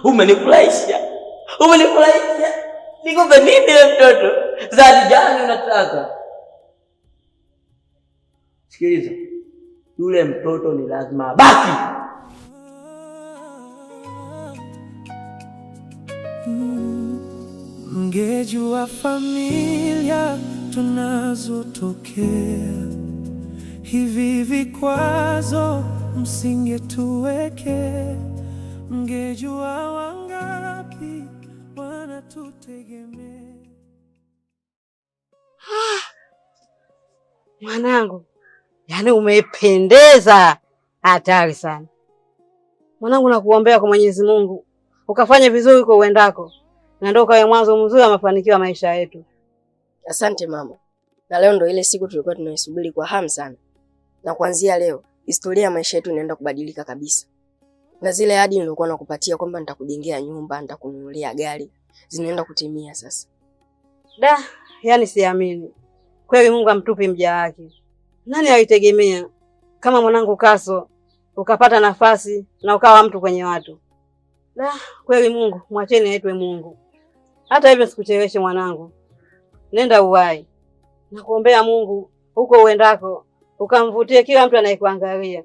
Umenifurahisha. Nikupe nini wewe mtoto? Zawadi gani unataka? Sikiliza. Yule mtoto ni lazima abaki. Mngejua familia tunazotokea, hivi vikwazo msingetuwekea. Mngejua wangapi wanatutegemea. Mwanangu, yaani umependeza, hatari sana. Mwanangu, nakuombea kwa Mwenyezi Mungu ukafanye vizuri huko uendako, na ndio kawe mwanzo mzuri wa mafanikio ya maisha yetu. Asante mama. Na leo ndo ile siku tulikuwa tunaisubiri kwa hamu sana. Na kuanzia leo historia ya maisha yetu inaenda kubadilika kabisa. Na zile ahadi nilikuwa nakupatia kwamba nitakujengea nyumba, nitakununulia gari, zinaenda kutimia sasa. Yaani siamini. Kweli Mungu amtupi mja wake. Nani alitegemea kama mwanangu Kaso ukapata nafasi na ukawa mtu kwenye watu. Kweli Mungu, mwacheni aitwe Mungu. Hata hivyo sikucheleweshe mwanangu. Nenda uwai. Nakuombea Mungu huko uendako ukamvutie kila mtu anayekuangalia.